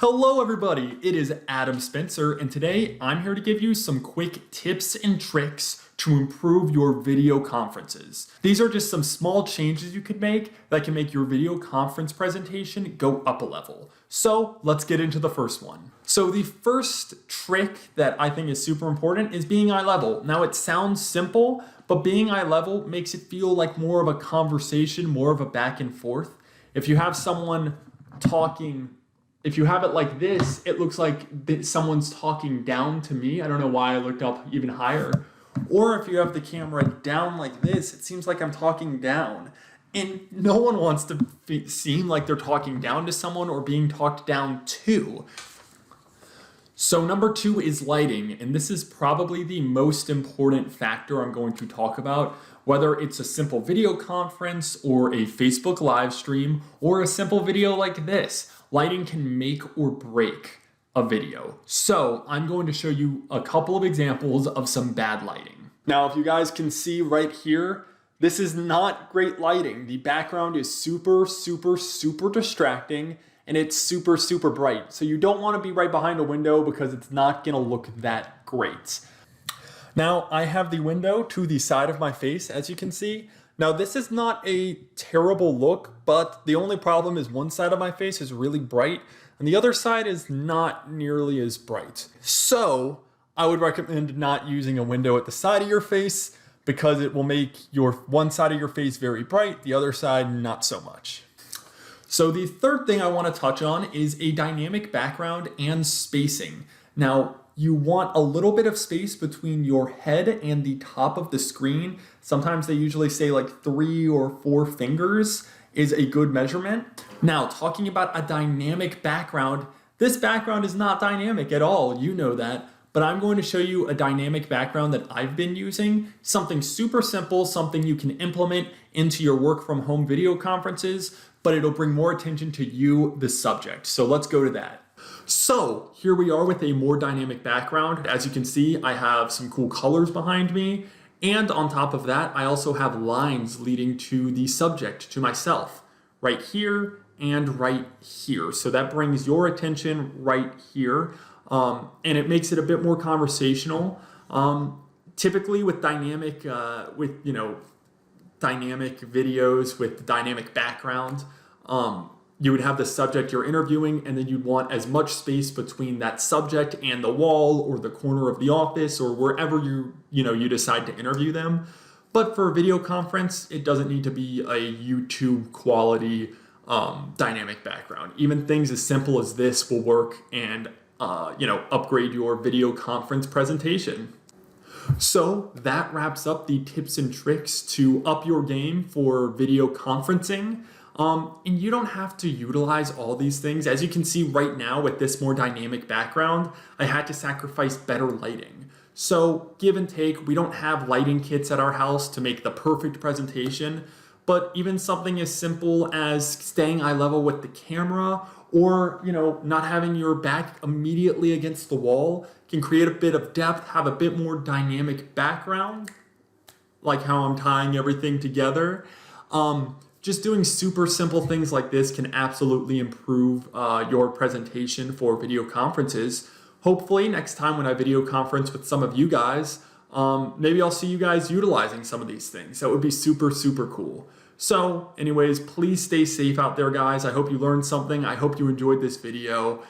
Hello everybody, it is Adam Spencer, and today I'm here to give you some quick tips and tricks to improve your video conferences. These are just some small changes you could make that can make your video conference presentation go up a level. So let's get into the first one. So the first trick that I think is super important is being eye level. Now it sounds simple, but being eye level makes it feel like more of a conversation, more of a back and forth. If you have someone talking, if you have it like this, it looks like someone's talking down to me. I don't know why I looked up even higher. Or if you have the camera down like this, it seems like I'm talking down. And no one wants to seem like they're talking down to someone or being talked down to. So number 2 is lighting, and this is probably the most important factor I'm going to talk about, whether it's a simple video conference or a Facebook live stream or a simple video like this. Lighting can make or break a video. So I'm going to show you a couple of examples of some bad lighting. Now, if you guys can see right here, this is not great lighting. The background is super distracting, and it's super bright. So you don't want to be right behind a window because it's not gonna look that great. Now I have the window to the side of my face, as you can see. Now this is not a terrible look, but the only problem is one side of my face is really bright and the other side is not nearly as bright. So I would recommend not using a window at the side of your face because it will make your one side of your face very bright, the other side not so much. So the third thing I want to touch on is a dynamic background and spacing. Now, you want a little bit of space between your head and the top of the screen. Sometimes they usually say like 3 or 4 fingers is a good measurement. Now, talking about a dynamic background, this background is not dynamic at all, you know that, but I'm going to show you a dynamic background that I've been using, something super simple, something you can implement into your work from home video conferences, but it'll bring more attention to you, the subject. So let's go to that. So here we are with a more dynamic background. As you can see, I have some cool colors behind me. And on top of that, I also have lines leading to the subject, to myself, right here and right here. So that brings your attention right here. And it makes it a bit more conversational. Typically with dynamic, dynamic videos with dynamic background, you would have the subject you're interviewing, and then you'd want as much space between that subject and the wall or the corner of the office or wherever you decide to interview them. But for a video conference, it doesn't need to be a YouTube quality dynamic background. Even things as simple as this will work and upgrade your video conference presentation. So that wraps up the tips and tricks to up your game for video conferencing. And you don't have to utilize all these things. As you can see right now with this more dynamic background, I had to sacrifice better lighting. So give and take, we don't have lighting kits at our house to make the perfect presentation, but even something as simple as staying eye level with the camera or, not having your back immediately against the wall can create a bit of depth, have a bit more dynamic background, like how I'm tying everything together. Just doing super simple things like this can absolutely improve your presentation for video conferences. Hopefully next time when I video conference with some of you guys, maybe I'll see you guys utilizing some of these things. That would be super cool. So anyways, please stay safe out there, guys. I hope you learned something. I hope you enjoyed this video.